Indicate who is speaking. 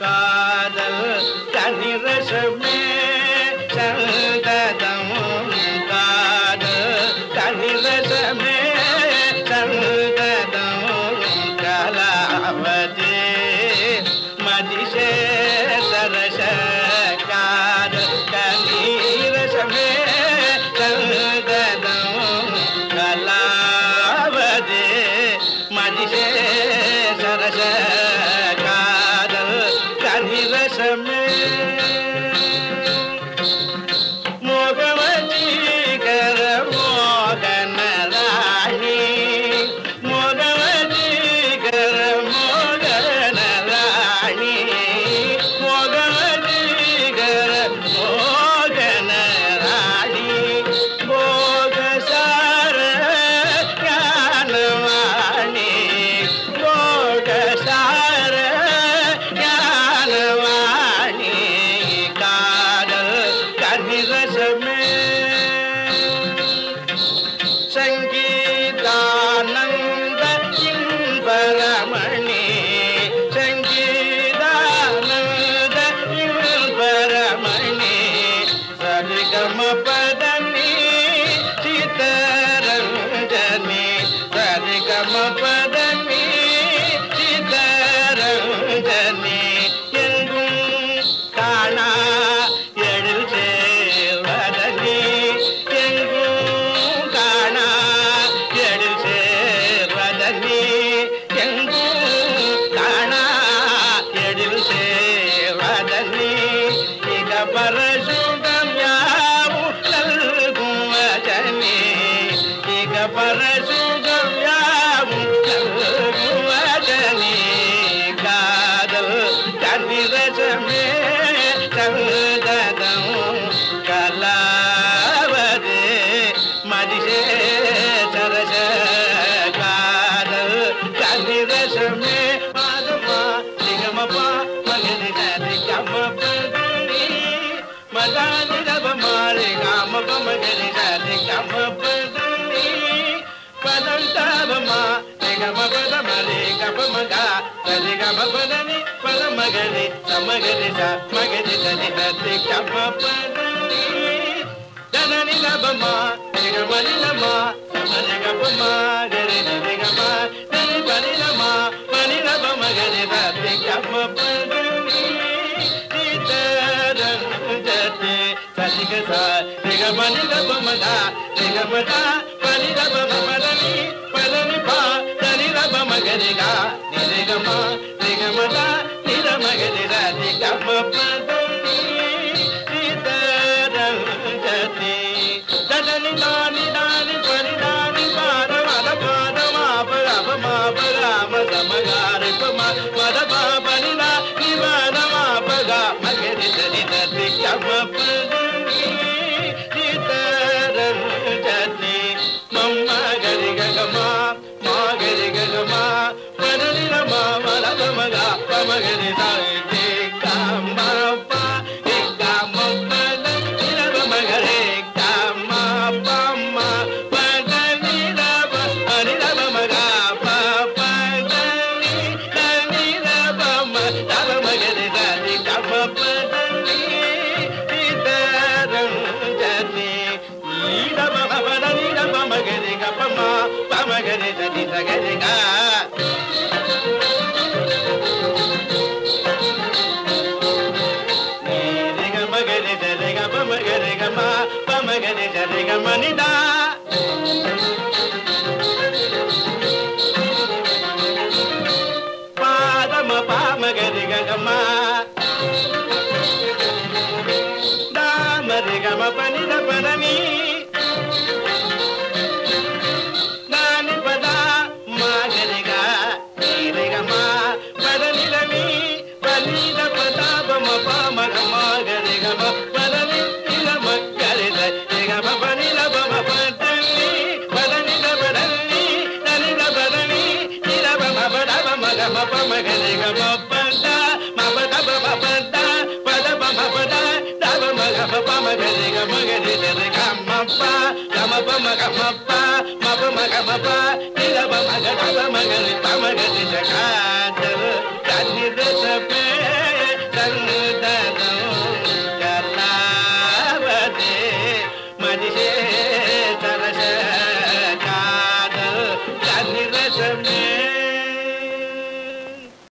Speaker 1: காதல் தனிரசமே சந்ததம் காதல் தனிரசமே சந்ததம் கலாவதி மதிசே சரச காதல் தனிரசமே சந்ததம் கலாவதி மதிசே சரச ரசமே மோகவதீகர மோகன ராணி மோகவதீகர மோகன ராணி மோகவதீகர மோகன ராணி போகசார ஞானவாணி போகசார சங்கீதானந்த இன்பரமணி சங்கீதானந்த இன்பரமணி சரிகம பதனி சிதரஞ்சனி சரிகம பதனி சிதரஞ்சனி எங்கும் காணா எழில் சேர்வதனி பரசுகம் யாவும் நல்கும் வஜனி இக பரசுகம் யாவும் நல்கும் வஜனி காதல் தனிரசமே சந்ததம் கலாவதி மதிசே சரச காதல் தனிரசமே மாதமா நிகமபா மகனி சரி கமபதி மதானி ரபமாரி காம பமகரி சரி கமபதி பதந்தபமா நிகம பதமரி கபமகா சரி கமபதனி பதமகரி சமகரி ச மகரி சரி சரி கமபதி தனனி ரபமா நிகமனி ரமா சமரி கபமா கரி நிகமா தனி பனி ரமா பனி ரபமகரி சரி கமபதி நிகமனி ரபமதா நிகமதா பனி ரபமதனி பதனி பா தனி ரபமகரிகா நிகமா நிகமதா நிரமகரி ரதி கம பதனி சீதரஞ்சதி தனனி நானி நானி பனி நானி பாத மத பாத மாப அபமாப ராம சமகாரி பம மத பாபனி நா நிபாத மாபகா மகரி தனி ரதி கம பதனி மகரி சாயி காமா பா காமா பதனி ரபமகரே காமா பாமா பதனி ரப ஹரி ரபமகா பா பதனி தனி ரபம ரபமகரி சாயி காமா பதனி சீதரஞ்சனி ரபம பதனி ரபமகரி கபமா பமகரி சதி சகரிகா நிஷே